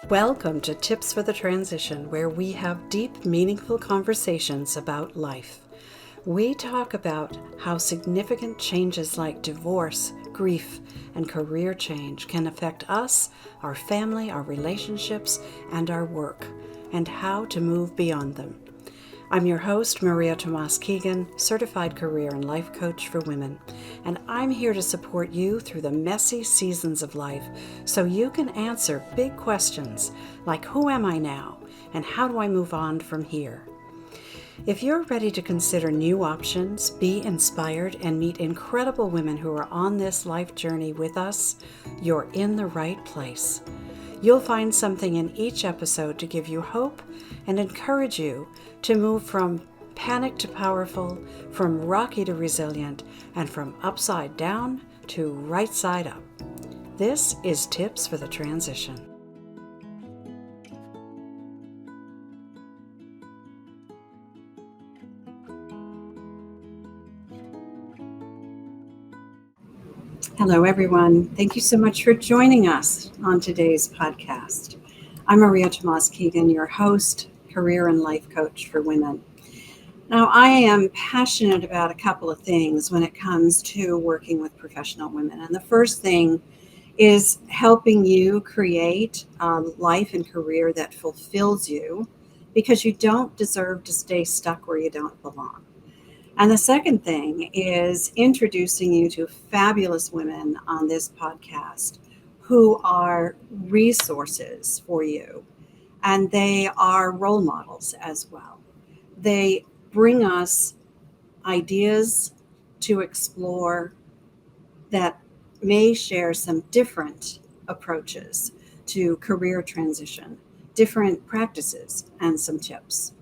Welcome to Tips for the Transition, where we have deep, meaningful conversations about life. We talk about how significant changes like divorce, grief, and career change can affect us, our family, our relationships, and our work, and how to move beyond them. I'm your host, Maria Tomás-Keegan, certified career and life coach for women, and I'm here to support you through the messy seasons of life so you can answer big questions like who am I now and how do I move on from here? If you're ready to consider new options, be inspired, and meet incredible women who are on this life journey with us, you're in the right place. You'll find something in each episode to give you hope and encourage you to move from panic to powerful, from rocky to resilient, and from upside down to right side up. This is Tips for the Transition. Hello, everyone. Thank you so much for joining us on today's podcast. I'm Maria Tomás-Keegan, your host, career and life coach for women. Now, I am passionate about a couple of things when it comes to working with professional women. And the first thing is helping you create a life and career that fulfills you, because you don't deserve to stay stuck where you don't belong. And the second thing is introducing you to fabulous women on this podcast who are resources for you, and they are role models as well. They bring us ideas to explore that may share some different approaches to career transition, different practices, and some tips.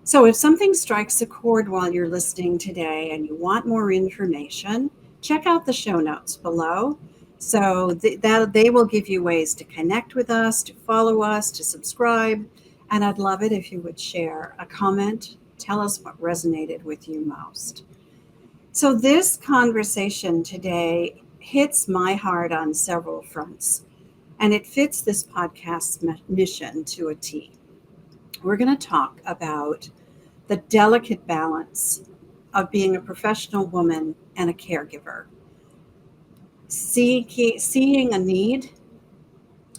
So if something strikes a chord while you're listening today and you want more information, check out the show notes below. So that they will give you ways to connect with us, to follow us, to subscribe. And I'd love it if you would share a comment. Tell us what resonated with you most. So this conversation today hits my heart on several fronts, and it fits this podcast's mission to a T. We're going to talk about the delicate balance of being a professional woman and a caregiver, seeing a need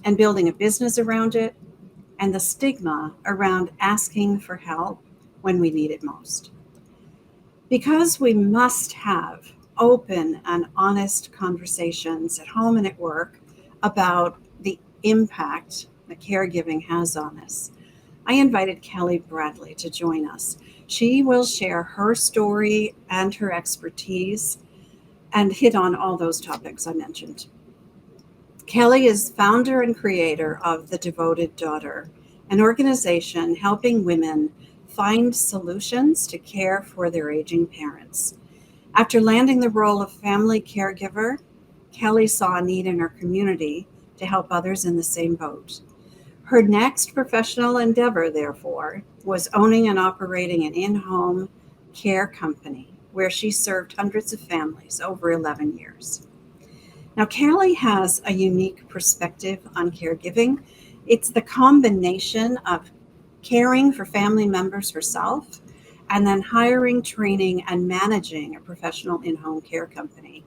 and building a business around it, and the stigma around asking for help when we need it most. Because we must have open and honest conversations at home and at work about the impact that caregiving has on us, I invited Kelli Bradley to join us. She will share her story and her expertise and hit on all those topics I mentioned. Kelli is founder and creator of The Devoted Daughter, an organization helping women find solutions to care for their aging parents. After landing the role of family caregiver, Kelli saw a need in her community to help others in the same boat. Her next professional endeavor, therefore, was owning and operating an in-home care company where she served hundreds of families over 11 years. Now, Kelli has a unique perspective on caregiving. It's the combination of caring for family members herself and then hiring, training, and managing a professional in-home care company.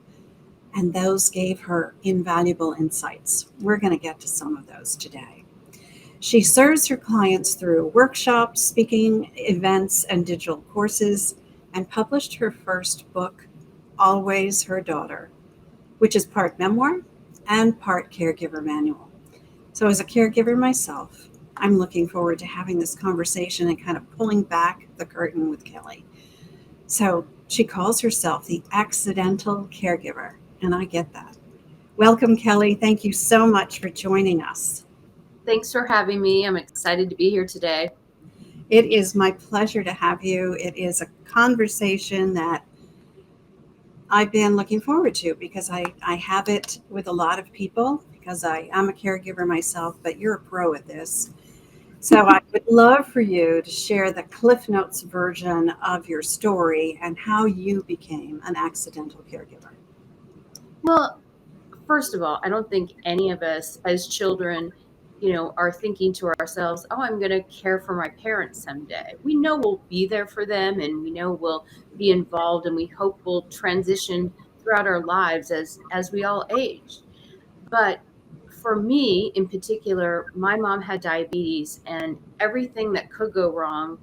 And those gave her invaluable insights. We're going to get to some of those today. She serves her clients through workshops, speaking events, and digital courses, and published her first book, Always Her Daughter, which is part memoir and part caregiver manual. So as a caregiver myself, I'm looking forward to having this conversation and kind of pulling back the curtain with Kelli. So she calls herself the accidental caregiver, and I get that. Welcome, Kelli. Thank you so much for joining us. Thanks for having me. I'm excited to be here today. It is my pleasure to have you. It is a conversation that I've been looking forward to because I have it with a lot of people because I am a caregiver myself, but you're a pro at this. So I would love for you to share the Cliff Notes version of your story and how you became an accidental caregiver. Well, first of all, I don't think any of us as children are thinking to ourselves, oh, I'm going to care for my parents someday. We know we'll be there for them, and we know we'll be involved, and we hope we'll transition throughout our lives as we all age. But for me in particular, my mom had diabetes, and everything that could go wrong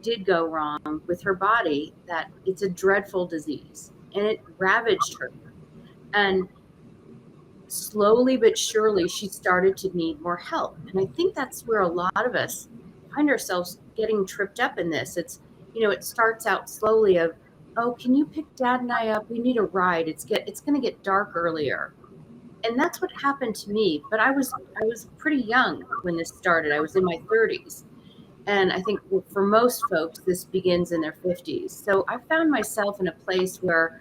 did go wrong with her body. That it's a dreadful disease, and it ravaged her. And slowly but surely, she started to need more help. And I think that's where a lot of us find ourselves getting tripped up in this. It starts out slowly of, oh, can you pick Dad and I up? We need a ride. It's going to get dark earlier. And that's what happened to me. But I was pretty young when this started. I was in my 30s. And I think for most folks, this begins in their 50s. So I found myself in a place where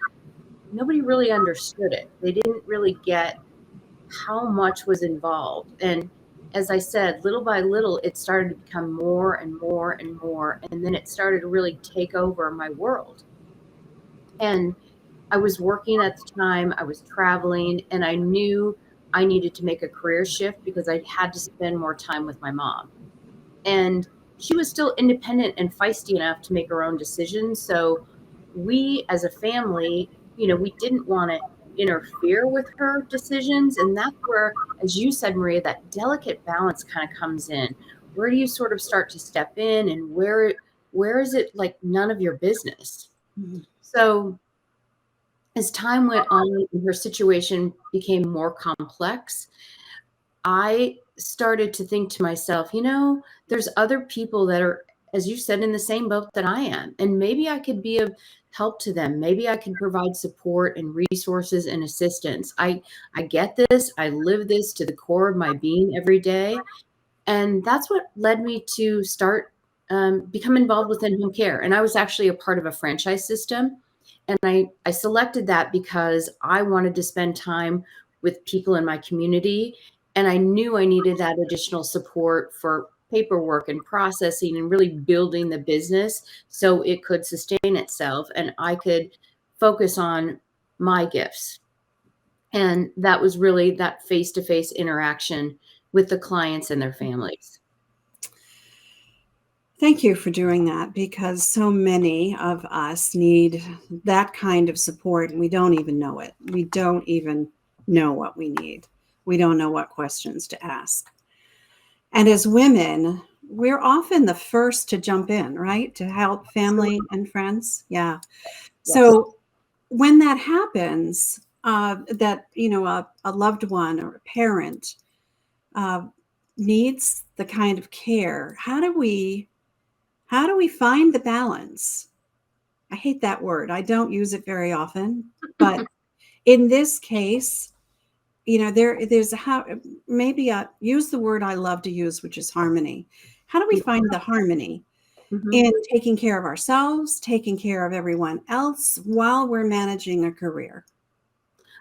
nobody really understood it. They didn't really get how much was involved. And as I said, little by little, it started to become more and more and more. And then it started to really take over my world. And I was working at the time, I was traveling, and I knew I needed to make a career shift because I had to spend more time with my mom. And she was still independent and feisty enough to make her own decisions. So we as a family, we didn't want to interfere with her decisions. And that's where, as you said, Maria, that delicate balance kind of comes in. Where do you sort of start to step in, and where is it like none of your business? Mhm. So as time went on and her situation became more complex, I started to think to myself, there's other people that are, as you said, in the same boat that I am. And maybe I could be of help to them. Maybe I can provide support and resources and assistance. I get this. I live this to the core of my being every day. And that's what led me to start become involved with in-home care. And I was actually a part of a franchise system. And I selected that because I wanted to spend time with people in my community. And I knew I needed that additional support for paperwork and processing and really building the business so it could sustain itself and I could focus on my gifts. And that was really that face-to-face interaction with the clients and their families. Thank you for doing that, because so many of us need that kind of support and we don't even know it. We don't even know what we need. We don't know what questions to ask. And as women, we're often the first to jump in, right? To help family and friends. Yeah. So when that happens, that, a loved one or a parent needs the kind of care, how do we find the balance? I hate that word. I don't use it very often, but in this case, there's use the word I love to use, which is harmony. How do we find the harmony in taking care of ourselves, taking care of everyone else while we're managing a career?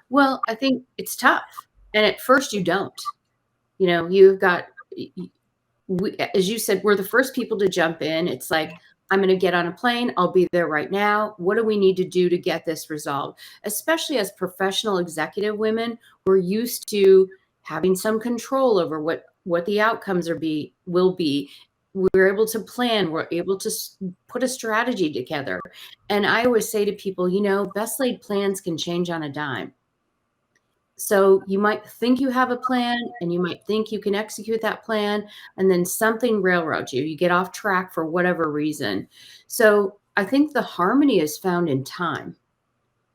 Well, I think it's tough. And at first you don't. You've got, as you said, we're the first people to jump in. It's like, I'm going to get on a plane. I'll be there right now. What do we need to do to get this resolved? Especially as professional executive women, we're used to having some control over what the outcomes will be. We're able to plan. We're able to put a strategy together. And I always say to people, best laid plans can change on a dime. So you might think you have a plan and you might think you can execute that plan, and then something railroads you. You get off track for whatever reason. So I think the harmony is found in time,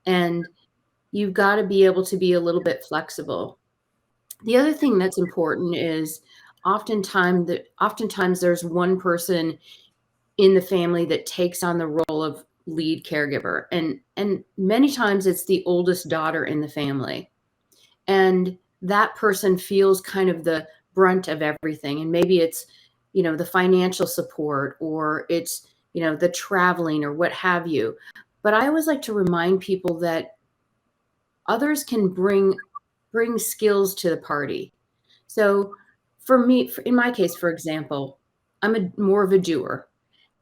and you've got to be able to be a little bit flexible. The other thing that's important is oftentimes there's one person in the family that takes on the role of lead caregiver, and many times it's the oldest daughter in the family. And that person feels kind of the brunt of everything. And maybe it's, the financial support, or it's, the traveling or what have you. But I always like to remind people that others can bring skills to the party. So for me, in my case, for example, I'm more of a doer.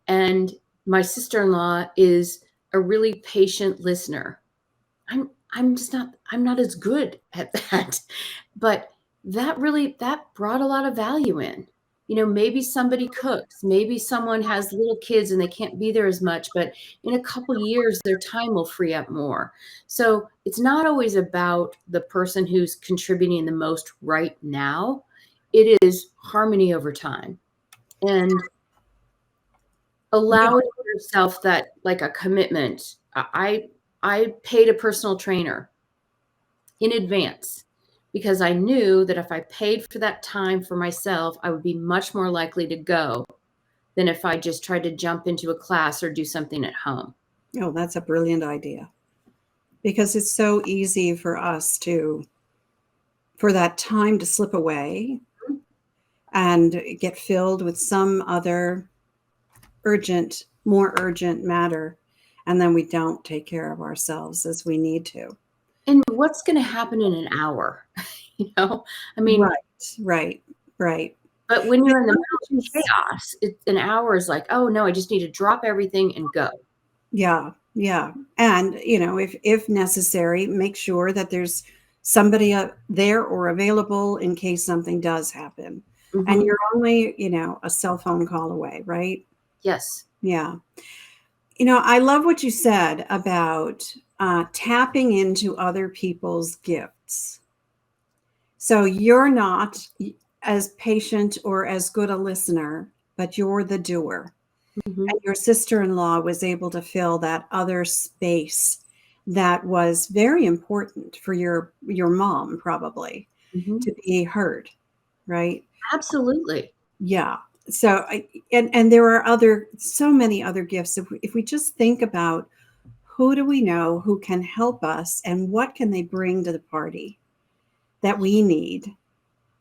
And my sister-in-law is a really patient listener. I'm not as good at that. But that brought a lot of value in. Maybe somebody cooks, maybe someone has little kids and they can't be there as much, but in a couple years, their time will free up more. So it's not always about the person who's contributing the most right now. It is harmony over time and Yeah. allowing yourself that, like, a commitment. I paid a personal trainer in advance because I knew that if I paid for that time for myself, I would be much more likely to go than if I just tried to jump into a class or do something at home. Oh, that's a brilliant idea, because it's so easy for us for that time to slip away and get filled with some other more urgent matter. And then we don't take care of ourselves as we need to. And what's going to happen in an hour? I mean, Right. but when you're in the middle of chaos, an hour is like, oh no, I just need to drop everything and go. Yeah. And, if necessary, make sure that there's somebody there or available in case something does happen. Mm-hmm. And you're only, a cell phone call away, right? Yes. Yeah. I love what you said about tapping into other people's gifts. So you're not as patient or as good a listener, but you're the doer. Mm-hmm. And your sister-in-law was able to fill that other space that was very important for your mom, probably, Mm-hmm. to be heard, right? Absolutely. Yeah. So and there are so many other gifts. If we just think about who do we know who can help us and what can they bring to the party that we need,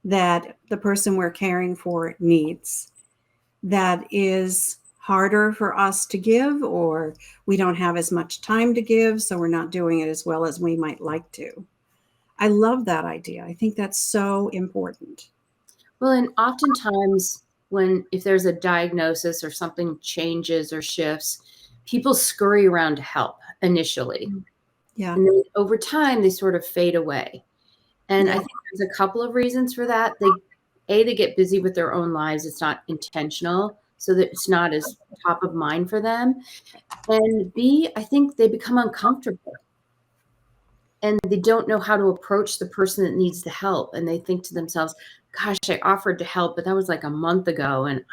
that the person we're caring for needs, that is harder for us to give, or we don't have as much time to give, so we're not doing it as well as we might like to. I love that idea. I think that's so important. Well, and oftentimes if there's a diagnosis or something changes or shifts, people scurry around to help initially. Yeah. And then over time, they sort of fade away. And I think there's a couple of reasons for that. They get busy with their own lives. It's not intentional, so that it's not as top of mind for them. And B, I think they become uncomfortable and they don't know how to approach the person that needs the help. And they think to themselves, gosh, I offered to help, but that was like a month ago. And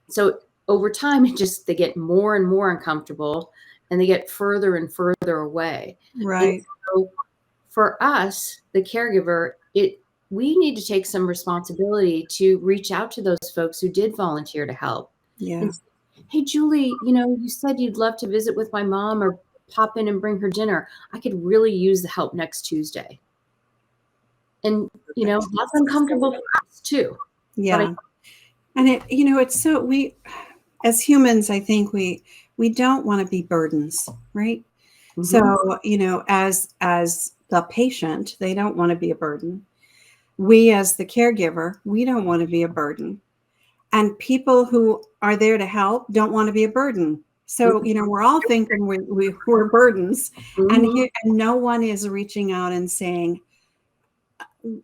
so over time, they get more and more uncomfortable and they get further and further away. Right. And so for us, the caregiver, we need to take some responsibility to reach out to those folks who did volunteer to help. Yeah. And say, hey, Julie, you said you'd love to visit with my mom or pop in and bring her dinner. I could really use the help next Tuesday. And, that's uncomfortable for us too. Yeah. And it's so, as humans, I think we don't want to be burdens, right? Mm-hmm. So, as the patient, they don't want to be a burden. We, as the caregiver, we don't want to be a burden. And people who are there to help don't want to be a burden. So, we're all thinking we're burdens. Mm-hmm. And no one is reaching out and saying,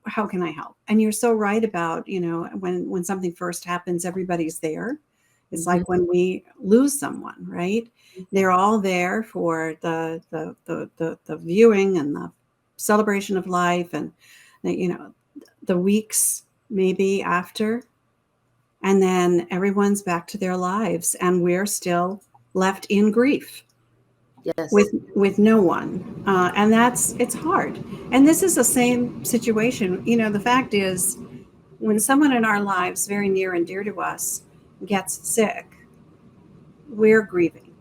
how can I help? And you're so right about, when something first happens, everybody's there. It's like when we lose someone, right? They're all there for the viewing and the celebration of life and the weeks maybe after. And then everyone's back to their lives and we're still left in grief. Yes. With no one. And it's hard. And this is the same situation. The fact is, when someone in our lives, very near and dear to us, gets sick, we're grieving.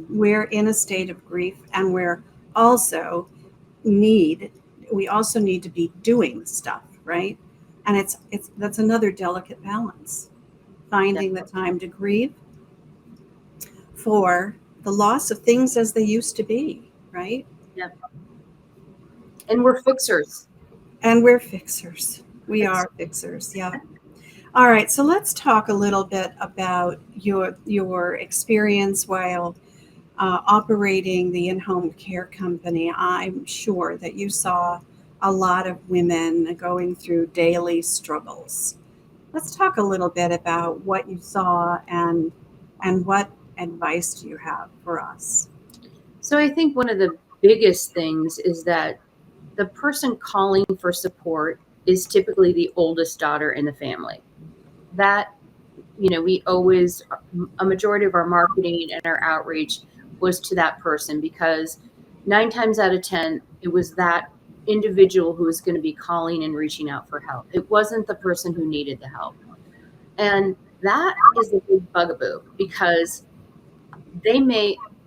We're in a state of grief, and we also need to be doing stuff, right? And that's another delicate balance. Finding the time to grieve for the loss of things as they used to be, right? Yeah. And we're fixers. We are fixers, yeah. All right, so let's talk a little bit about your experience while operating the in-home care company. I'm sure that you saw a lot of women going through daily struggles. Let's talk a little bit about what you saw and what advice do you have for us? So I think one of the biggest things is that the person calling for support is typically the oldest daughter in the family. That, we always, a majority of our marketing and our outreach was to that person, because 9 times out of 10, it was that individual who was going to be calling and reaching out for help. It wasn't the person who needed the help. And that is a big bugaboo, because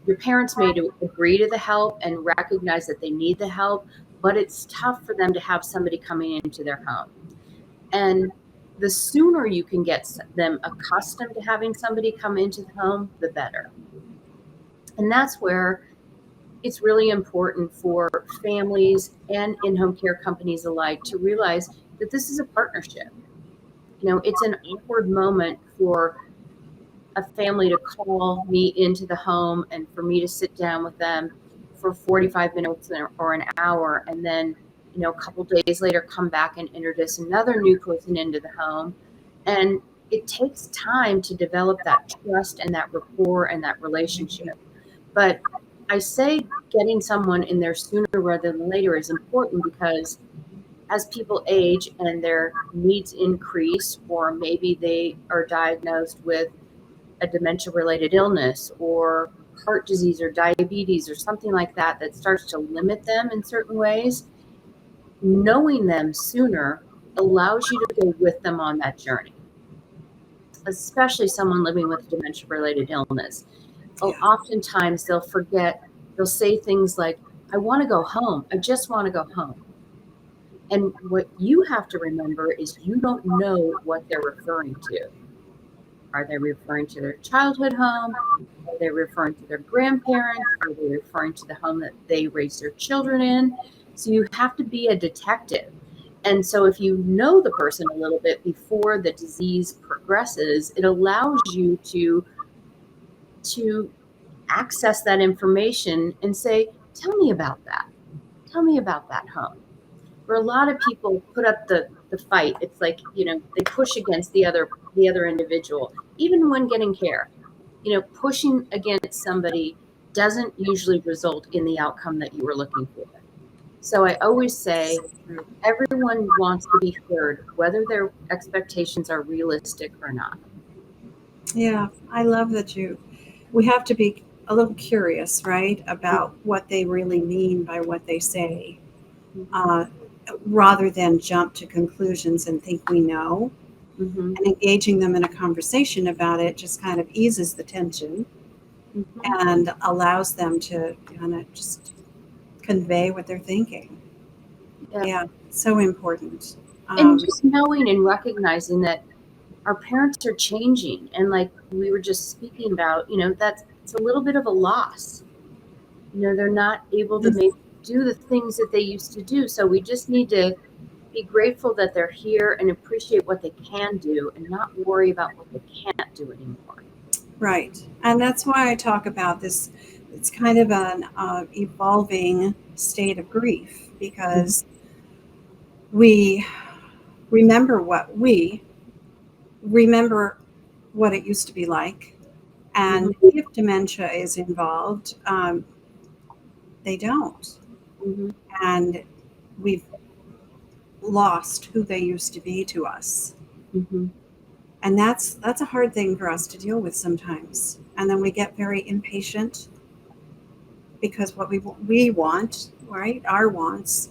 your parents may agree to the help and recognize that they need the help, but it's tough for them to have somebody coming into their home. And the sooner you can get them accustomed to having somebody come into the home, the better. And that's where it's really important for families and in-home care companies alike to realize that this is a partnership. It's an awkward moment for a family to call me into the home and for me to sit down with them for 45 minutes or an hour, and then a couple days later come back and introduce another new person into the home. And it takes time to develop that trust and that rapport and that relationship. But I say getting someone in there sooner rather than later is important, because as people age and their needs increase, or maybe they are diagnosed with a dementia-related illness or heart disease or diabetes or something like that starts to limit them in certain ways, knowing them sooner allows you to go with them on that journey, especially someone living with a dementia-related illness. Yeah. Oftentimes they'll say things like, I want to go home. I just want to go home. And what you have to remember is you don't know what they're referring to. Are they referring to their childhood home? Are they referring to their grandparents? Are they referring to the home that they raised their children in? So you have to be a detective. And so if you know the person a little bit before the disease progresses, it allows you to access that information and say, tell me about that. Tell me about that home. Where a lot of people put up the fight. It's like, they push against the other individual, even when getting care. Pushing against somebody doesn't usually result in the outcome that you were looking for. So I always say everyone wants to be heard, whether their expectations are realistic or not. Yeah, I love that we have to be a little curious, right, about what they really mean by what they say, rather than jump to conclusions and think we know. Mm-hmm. And engaging them in a conversation about it just kind of eases the tension and allows them to kind of just convey what they're thinking. Yeah, so important. And just knowing and recognizing that our parents are changing, and like we were just speaking about, it's a little bit of a loss. They're not able to maybe do the things that they used to do. So we just need to be grateful that they're here and appreciate what they can do and not worry about what they can't do anymore. Right. And that's why I talk about this. It's kind of an evolving state of grief, because we remember what it used to be like. And if dementia is involved, they don't. And we've lost who they used to be to us. And that's a hard thing for us to deal with sometimes. And then we get very impatient, because what we want, right, our wants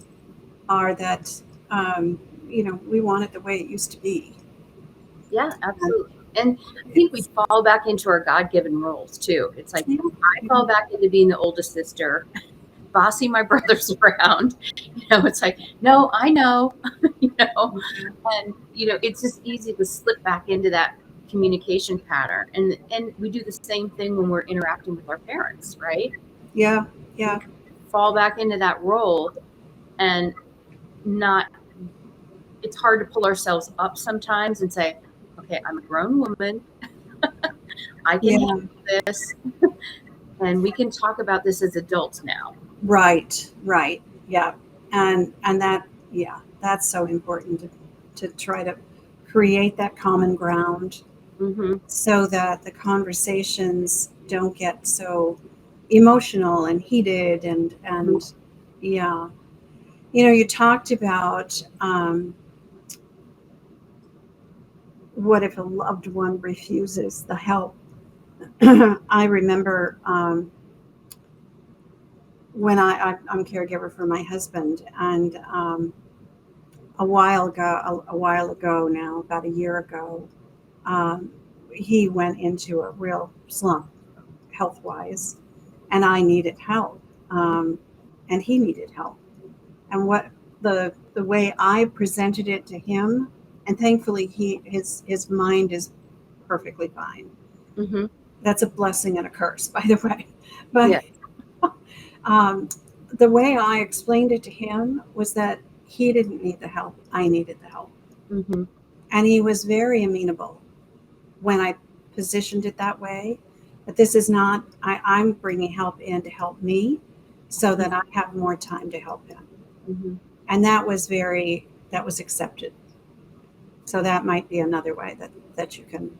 are that, we want it the way it used to be. Yeah, absolutely. And I think we fall back into our God-given roles too. It's like, I fall back into being the oldest sister, bossing my brothers around. It's like, no, I know, and it's just easy to slip back into that communication pattern. And we do the same thing when we're interacting with our parents, right? Yeah. Fall back into that role, and it's hard to pull ourselves up sometimes and say, okay, I'm a grown woman. I can handle this. And we can talk about this as adults now. Right. Yeah. And that Yeah, that's so important to try to create that common ground Mm-hmm. so that the conversations don't get so emotional and heated and yeah. You know, you talked about what if a loved one refuses the help. I remember when I'm caregiver for my husband, and a while ago now, about a year ago, um, he went into a real slump health wise, and I needed help, and he needed help. And what the way I presented it to him, and thankfully his mind is perfectly fine. Mm-hmm. That's a blessing and a curse, by the way. But Yeah. um, the way I explained it to him was that he didn't need the help; I needed the help, Mm-hmm. and he was very amenable when I positioned it that way. But this is not. I'm bringing help in to help me, so that I have more time to help him, Mm-hmm. and that was accepted. So that might be another way that you can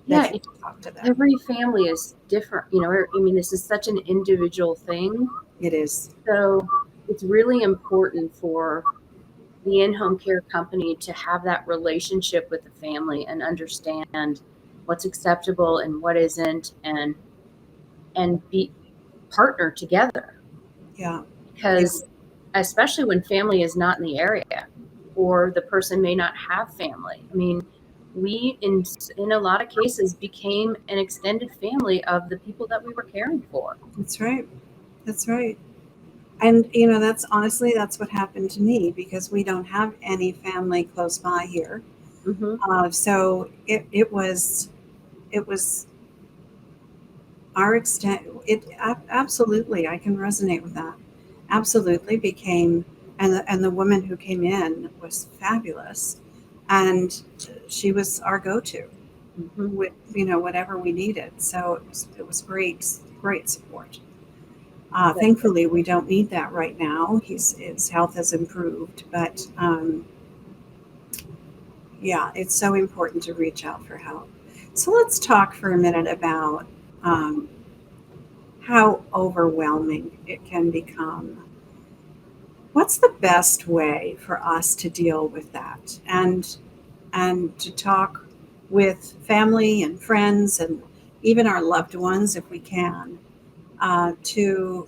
Yeah. talk to them. Every family is different. I mean, this is such an individual thing. It is. So it's really important for the in-home care company to have that relationship with the family and understand what's acceptable and what isn't, and be partner together, Yeah. Yeah. because especially when family is not in the area or the person may not have family. I mean, we in a lot of cases became an extended family of the people that we were caring for. That's right. That's right. And you know, that's honestly that's what happened to me because we don't have any family close by here. Mm-hmm. So it was our extent. Absolutely I can resonate with that. Absolutely became and the woman who came in was fabulous, and she was our go-to Mm-hmm. with whatever we needed. So it was great support. Thankfully, we don't need that right now. His health has improved, but yeah, it's so important to reach out for help. So let's talk for a minute about um, how overwhelming it can become. What's the best way for us to deal with that, and to talk with family and friends and even our loved ones if we can, to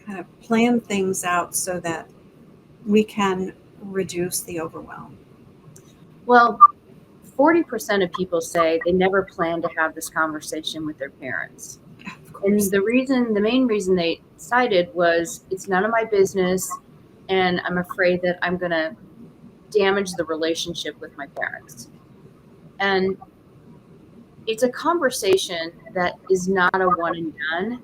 kind of plan things out so that we can reduce the overwhelm. Well, 40% of people say they never plan to have this conversation with their parents. Of And course. the main reason they cited was it's none of my business, and I'm afraid that I'm going to damage the relationship with my parents. And it's a conversation that is not a one and done.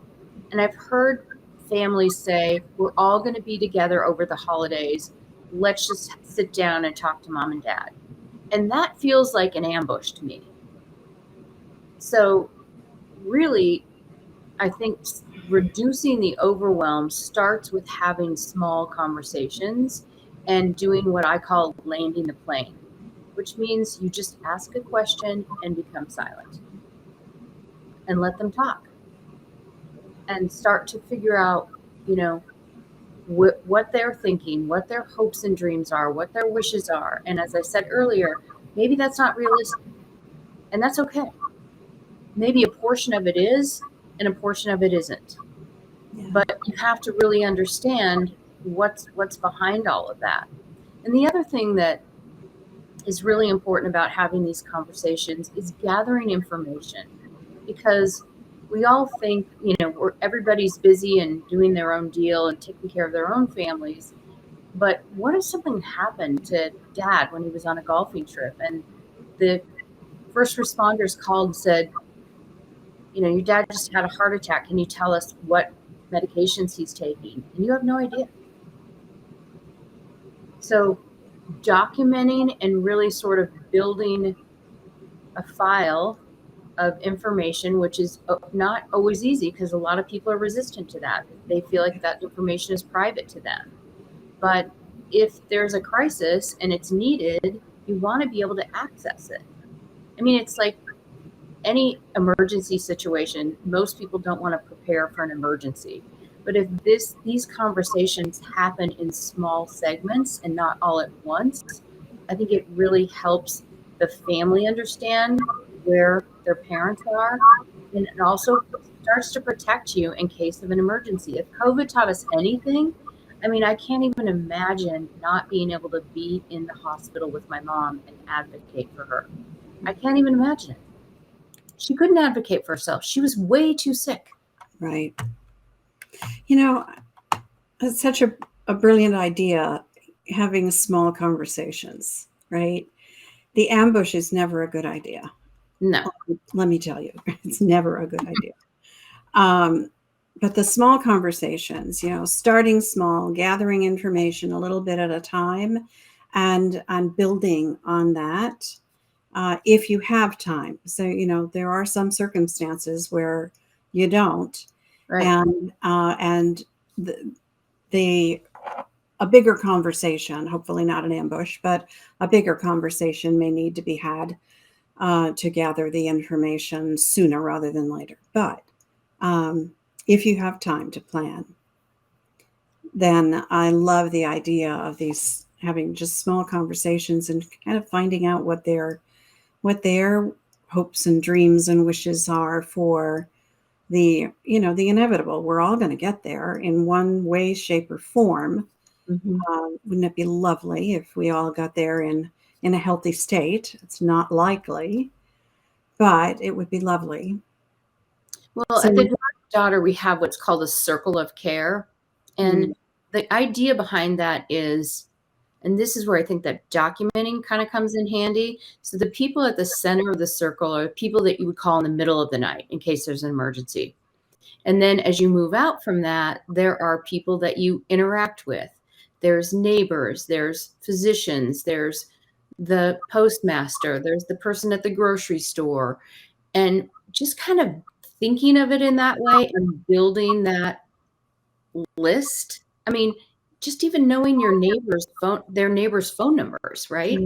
And I've heard families say, we're all going to be together over the holidays. Let's just sit down and talk to mom and dad. And that feels like an ambush to me. So, really, I think reducing the overwhelm starts with having small conversations and doing what I call landing the plane, which means you just ask a question and become silent and let them talk and start to figure out, you know, what they're thinking, what their hopes and dreams are, what their wishes are. And as I said earlier, maybe that's not realistic, and that's okay. Maybe a portion of it is and a portion of it isn't. Yeah. But you have to really understand what's behind all of that. And the other thing that is really important about having these conversations is gathering information, because we all think, everybody's busy and doing their own deal and taking care of their own families. But what if something happened to dad when he was on a golfing trip and the first responders called and said, your dad just had a heart attack. Can you tell us what medications he's taking? And you have no idea. So documenting and really sort of building a file of information, which is not always easy because a lot of people are resistant to that. They feel like that information is private to them. But if there's a crisis and it's needed, you want to be able to access it. I mean, it's like any emergency situation, most people don't want to prepare for an emergency. But if these conversations happen in small segments and not all at once, I think it really helps the family understand where their parents are, and it also starts to protect you in case of an emergency. If COVID taught us anything, I mean, I can't even imagine not being able to be in the hospital with my mom and advocate for her. I can't even imagine it. She couldn't advocate for herself. She was way too sick. Right. You know, it's such a brilliant idea, having small conversations, right? The ambush is never a good idea. No. Let me tell you, it's never a good idea. But the small conversations, starting small, gathering information a little bit at a time, and building on that, if you have time. So, there are some circumstances where you don't, Right. and the a bigger conversation, hopefully not an ambush, but a bigger conversation may need to be had to gather the information sooner rather than later. But if you have time to plan, then I love the idea of these, having just small conversations and kind of finding out what their hopes and dreams and wishes are for the inevitable. We're all going to get there in one way, shape, or form. Mm-hmm. Wouldn't it be lovely if we all got there in a healthy state? It's not likely, but it would be lovely. Well, So, at the daughter, we have what's called a circle of care. And the idea behind that is, and this is where I think that documenting kind of comes in handy. So the people at the center of the circle are people that you would call in the middle of the night in case there's an emergency. And then as you move out from that, there are people that you interact with. There's neighbors, there's physicians, there's the postmaster, there's the person at the grocery store. And just kind of thinking of it in that way and building that list. I mean, just even knowing their neighbors' phone numbers, right?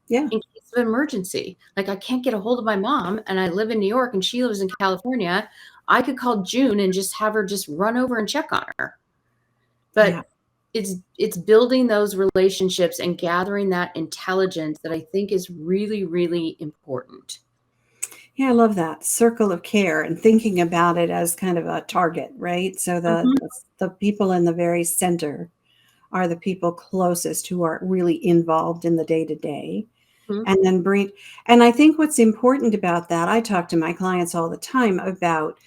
yeah, In case of emergency. Like, I can't get a hold of my mom and I live in New York and she lives in California. I could call June and just have her just run over and check on her. But it's building those relationships and gathering that intelligence that I think is really, really important. Yeah, I love that circle of care and thinking about it as kind of a target, right? So the people in the very center are the people closest who are really involved in the day to day. And then and I think what's important about that, I talk to my clients all the time about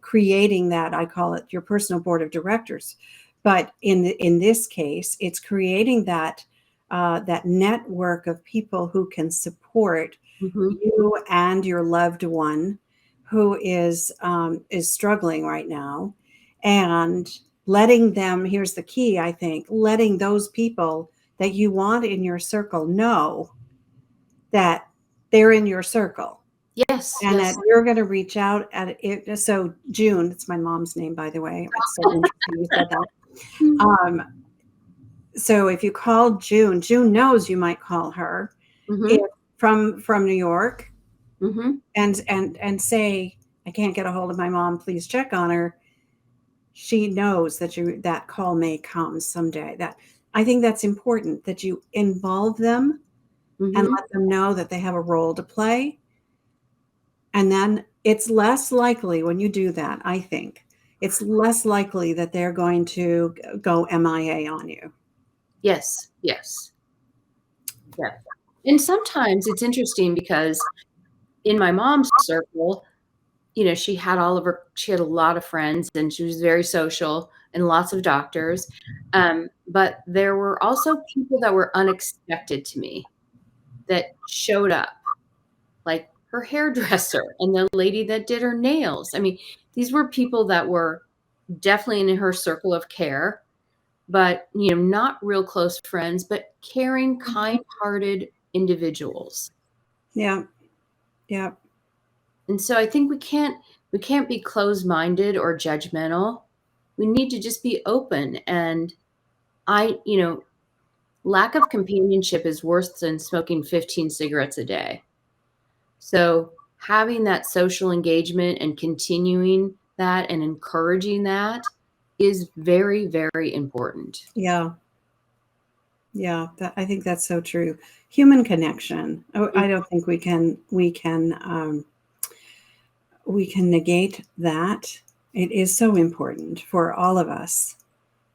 creating that, I call it your personal board of directors. But in this case, it's creating that network of people who can support you and your loved one who is struggling right now, and letting them, here's the key, I think, letting those people that you want in your circle know that they're in your circle. Yes. And yes. that you're going to reach out at it. So June, it's my mom's name, by the way. It's so interesting you said that. So if you call June knows you might call her from New York, and say, I can't get a hold of my mom, please check on her. She knows that that call may come someday. That, I think that's important, that you involve them and let them know that they have a role to play. And then it's less likely when you do that, I think, it's less likely that they're going to go MIA on you. Yes. Yes. Yeah. And sometimes it's interesting because in my mom's circle, she had a lot of friends and she was very social and lots of doctors. But there were also people that were unexpected to me that showed up, like her hairdresser and the lady that did her nails. I mean, these were people that were definitely in her circle of care, but, not real close friends, but caring, kind-hearted individuals. Yeah. Yeah. And so I think we can't be closed-minded or judgmental. We need to just be open. And I lack of companionship is worse than smoking 15 cigarettes a day. So having that social engagement and continuing that and encouraging that is very, very important. Yeah. Yeah, I think that's so true. Human connection. I don't think we can negate that. It is so important for all of us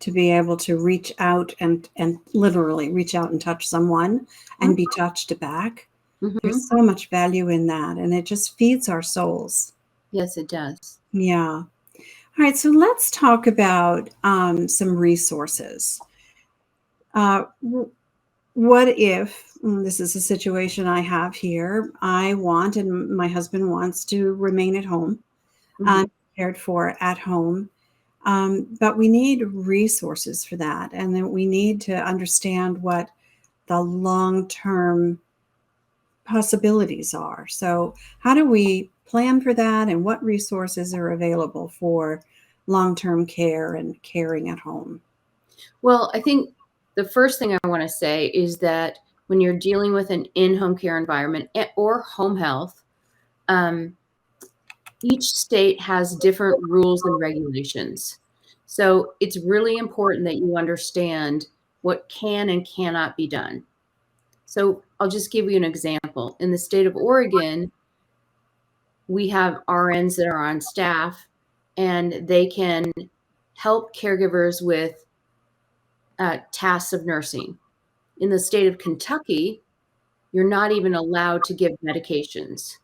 to be able to reach out and literally reach out and touch someone and be touched back. Mm-hmm. There's so much value in that, and it just feeds our souls. Yes, it does. Yeah. All right, so let's talk about some resources. What if this is a situation I have here? I want, and my husband wants to remain at home, cared for at home. But we need resources for that. And then we need to understand what the long term possibilities are. So, how do we plan for that, and what resources are available for long term care and caring at home? Well, I think the first thing I want to say is that when you're dealing with an in-home care environment or home health, each state has different rules and regulations. So it's really important that you understand what can and cannot be done. So I'll just give you an example. In the state of Oregon, we have RNs that are on staff, and they can help caregivers with tasks of nursing. In the state of Kentucky, you're not even allowed to give medications.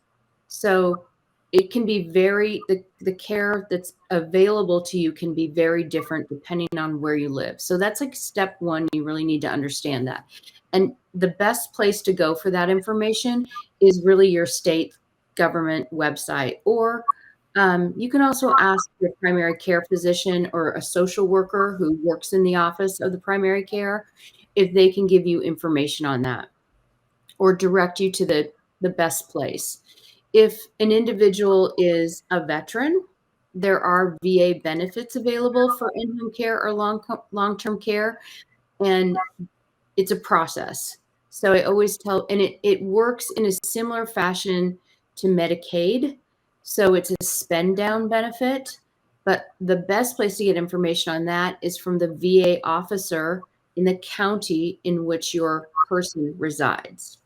So it can be the care that's available to you can be very different depending on where you live. So that's like step one. You really need to understand that. And the best place to go for that information is really your state government website, or you can also ask your primary care physician or a social worker who works in the office of the primary care if they can give you information on that or direct you to the best place. If an individual is a veteran, there are VA benefits available for in-home care or long-term care, and it's a process. So I always tell, and it works in a similar fashion to Medicaid. So it's a spend down benefit, but the best place to get information on that is from the VA officer in the county in which your person resides.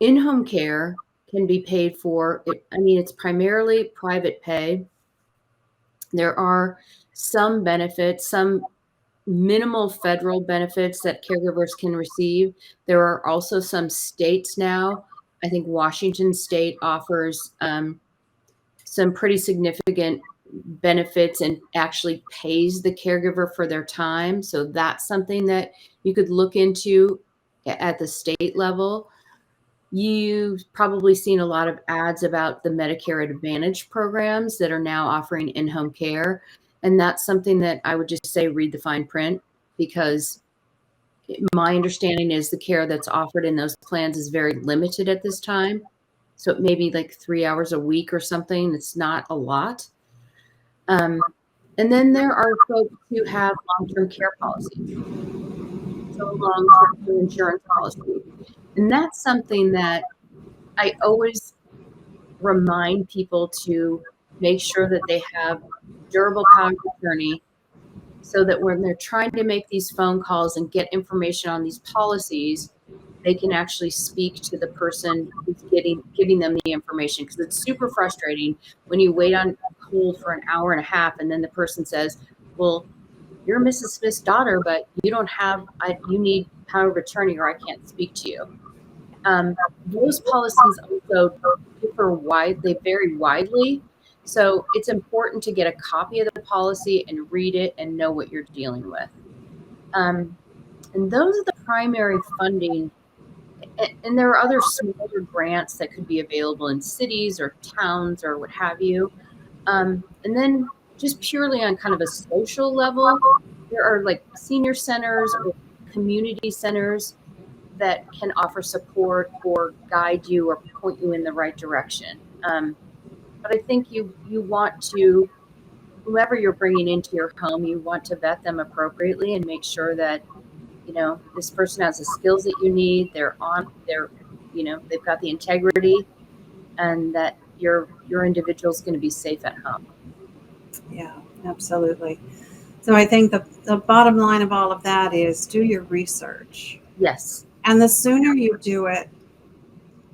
In-home care can be paid for. It's primarily private pay. There are some benefits, some minimal federal benefits that caregivers can receive. There are also some states now. I think Washington State offers some pretty significant benefits and actually pays the caregiver for their time. So that's something that you could look into at the state level. You've probably seen a lot of ads about the Medicare Advantage programs that are now offering in-home care. And that's something that I would just say read the fine print, because my understanding is the care that's offered in those plans is very limited at this time. So it may be like 3 hours a week or something. It's not a lot. And then there are folks who have long-term care policies, so long-term insurance policy. And that's something that I always remind people to make sure that they have durable power of attorney, so that when they're trying to make these phone calls and get information on these policies, they can actually speak to the person who's giving them the information. Because it's super frustrating when you wait on hold for an hour and a half and then the person says, well, you're Mrs. Smith's daughter, but you need power of attorney or I can't speak to you. Those policies also they vary widely. So it's important to get a copy of the policy and read it and know what you're dealing with. And those are the primary funding. And there are other smaller grants that could be available in cities or towns or what have you. And then just purely on kind of a social level, there are like senior centers or community centers that can offer support or guide you or point you in the right direction. But I think you want to, whoever you're bringing into your home, you want to vet them appropriately and make sure that this person has the skills that you need. They've got the integrity, and that your individual is going to be safe at home. Yeah, absolutely. So I think the bottom line of all of that is do your research. Yes. And the sooner you do it,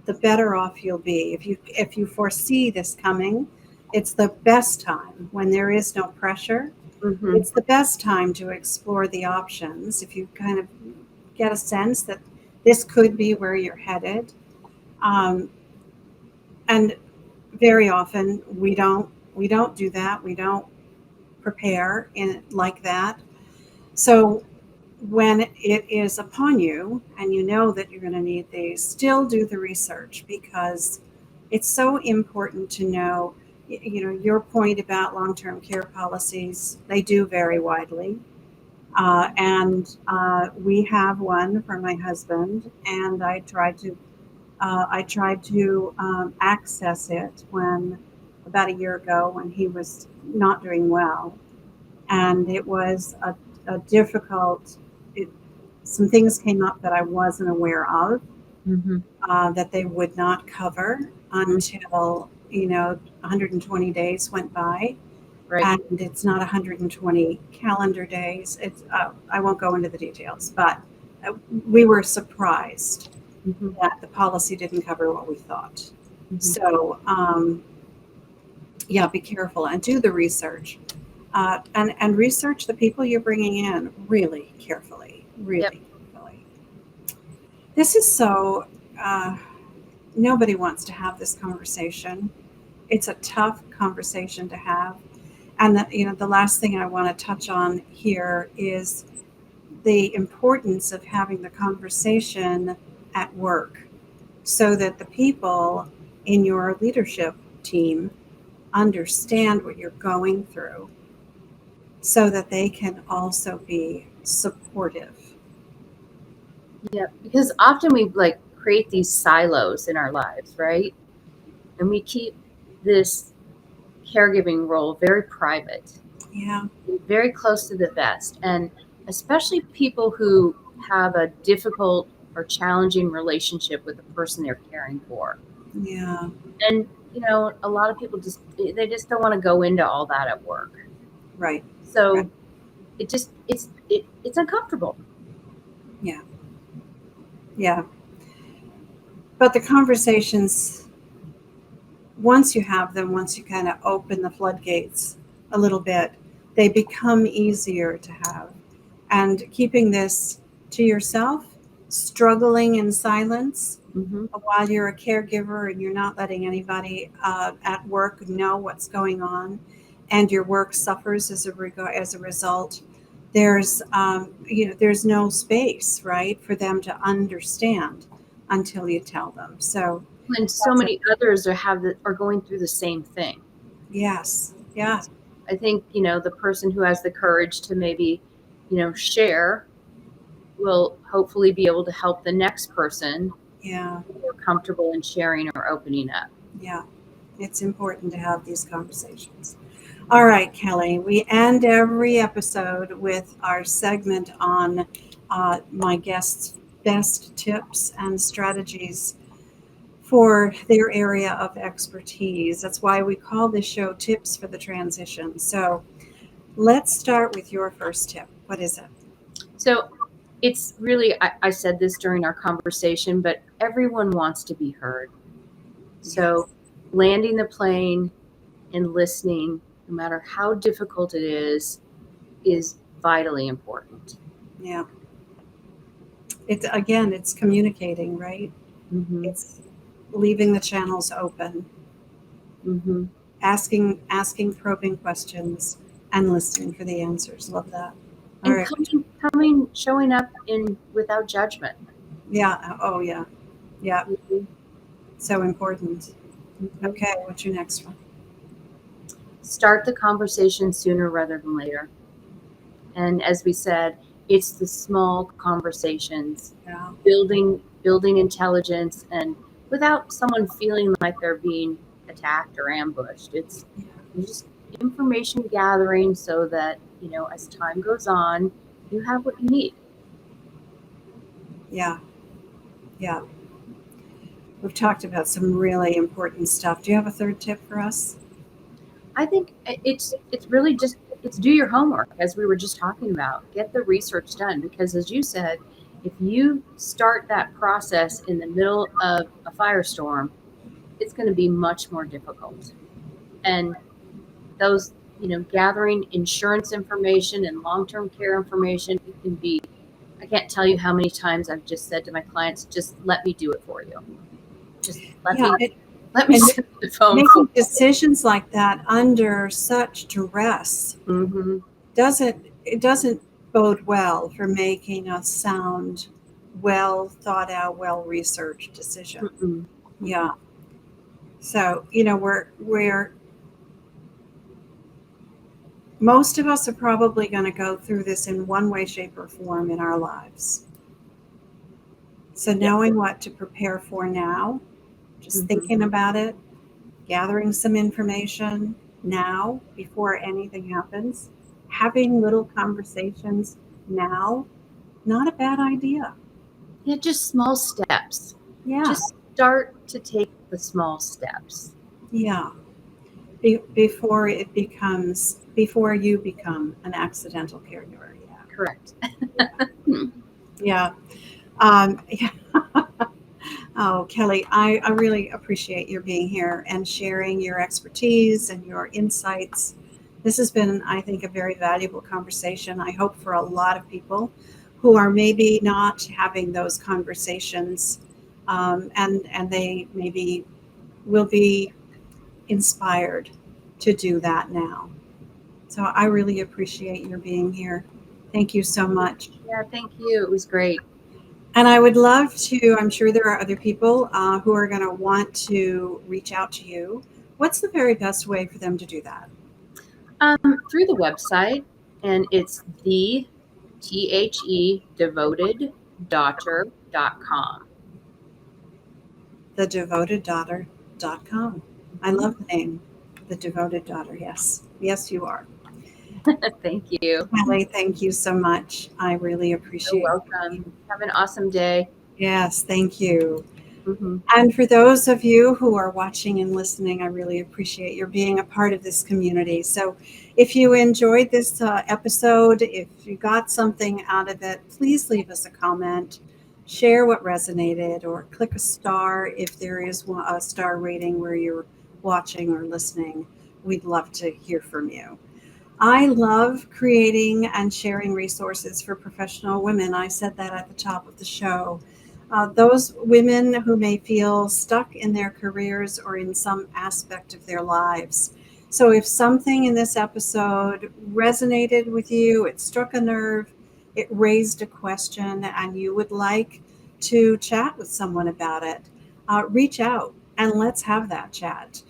the better off you'll be. If you foresee this coming, it's the best time when there is no pressure. Mm-hmm. It's the best time to explore the options. If you kind of get a sense that this could be where you're headed, and very often we don't do that. We don't prepare in like that. So when it is upon you and you know that you're going to need these, still do the research, because it's so important to know, your point about long-term care policies, they do vary widely. And we have one for my husband, and I tried to access it when about a year ago when he was not doing well, and it was a difficult. Some things came up that I wasn't aware of, Mm-hmm. that they would not cover until 120 days went by, Right. and it's not 120 calendar days. It's I won't go into the details, but we were surprised Mm-hmm. that the policy didn't cover what we thought. Mm-hmm. So yeah, be careful and do the research, and research the people you're bringing in really carefully, really Yep. carefully. This is so. Nobody wants to have this conversation. It's a tough conversation to have, and the last thing I want to touch on here is the importance of having the conversation at work, so that the people in your leadership team understand what you're going through, so that they can also be supportive. Yeah, because often we create these silos in our lives, right? And we keep this caregiving role very private, Yeah, very close to the vest. And especially people who have a difficult or challenging relationship with the person they're caring for. yeah, And a lot of people just don't want to go into all that at work. right, So right. it's uncomfortable. Yeah, yeah. But the conversations, once you have them, once you kind of open the floodgates a little bit, they become easier to have. And keeping this to yourself, struggling in silence Mm-hmm. while you're a caregiver and you're not letting anybody at work know what's going on, and your work suffers as a result, there's no space, right, for them to understand until you tell them. So And so that's many others are going through the same thing. yes, yeah, I think, the person who has the courage to maybe, share will hopefully be able to help the next person yeah, feel comfortable in sharing or opening up. yeah. It's important to have these conversations. All right, Kelly, we end every episode with our segment on my guests' best tips and strategies for their area of expertise. That's why we call this show Tips for the Transition. So let's start with your first tip. What is it? So it's really, I said this during our conversation, but everyone wants to be heard. So landing the plane and listening, no matter how difficult it is vitally important. Yeah. It's communicating, right? Mm-hmm. It's leaving the channels open, Mm-hmm. asking probing questions, and listening for the answers. Love that. All And right. showing up without judgment. Yeah. Oh, yeah. Yeah. Mm-hmm. So important. Mm-hmm. Okay. What's your next one? Start the conversation sooner rather than later. And as we said, it's the small conversations, Yeah. building intelligence, and without someone feeling like they're being attacked or ambushed. It's just information gathering so that, as time goes on, you have what you need. Yeah. Yeah. We've talked about some really important stuff. Do you have a third tip for us? I think it's really just it's do your homework, as we were just talking about. Get the research done, because as you said, if you start that process in the middle of a firestorm, it's going to be much more difficult. And those, gathering insurance information and long-term care information, it can be, I can't tell you how many times I've just said to my clients, just let me do it for you. Just Yeah. let me And sit on the phone. making decisions like that under such duress Mm-hmm. doesn't bode well for making a sound, well thought out, well researched decision. Mm-mm. Yeah. So, we're most of us are probably going to go through this in one way, shape, or form in our lives. So Yeah. knowing what to prepare for now, just Mm-hmm. thinking about it, gathering some information now before anything happens, having little conversations now, not a bad idea. Yeah, just small steps. Yeah. Just start to take the small steps. Yeah. Before you become an accidental caregiver. Yeah. Correct. Yeah. Yeah. Oh, Kelly, I really appreciate your being here and sharing your expertise and your insights. This has been, I think, a very valuable conversation. I hope for a lot of people who are maybe not having those conversations, and they maybe will be inspired to do that now. So I really appreciate your being here. Thank you so much. Yeah, thank you. It was great. And I would love to, I'm sure there are other people who are going to want to reach out to you. What's the very best way for them to do that? Through the website, and it's devoteddaughter.com. TheDevotedDaughter.com. I love the name, The Devoted Daughter. Yes. Yes, you are. Thank you. Kelly, thank you so much. I really You're appreciate welcome. you. Have an awesome day. Yes, thank you. Mm-hmm. And for those of you who are watching and listening, I really appreciate your being a part of this community. So if you enjoyed this episode, if you got something out of it, please leave us a comment, share what resonated, or click a star if there is a star rating where you're watching or listening. We'd love to hear from you. I love creating and sharing resources for professional women. I said that at the top of the show. Those women who may feel stuck in their careers or in some aspect of their lives. So, if something in this episode resonated with you, it struck a nerve, it raised a question, and you would like to chat with someone about it, reach out and let's have that chat.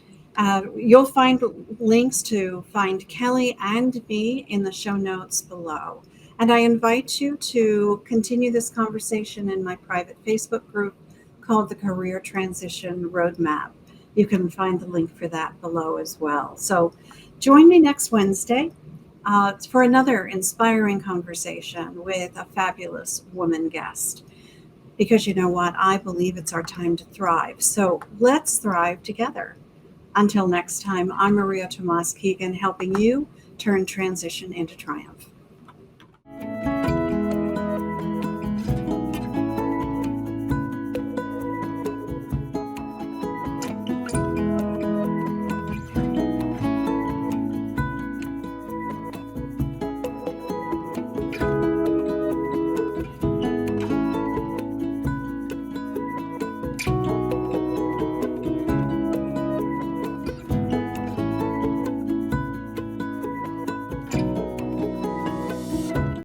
You'll find links to find Kelly and me in the show notes below. And I invite you to continue this conversation in my private Facebook group called the Career Transition Roadmap. You can find the link for that below as well. So join me next Wednesday for another inspiring conversation with a fabulous woman guest. Because you know what? I believe it's our time to thrive. So let's thrive together. Until next time, I'm Maria Tomás-Keegan, helping you turn transition into triumph.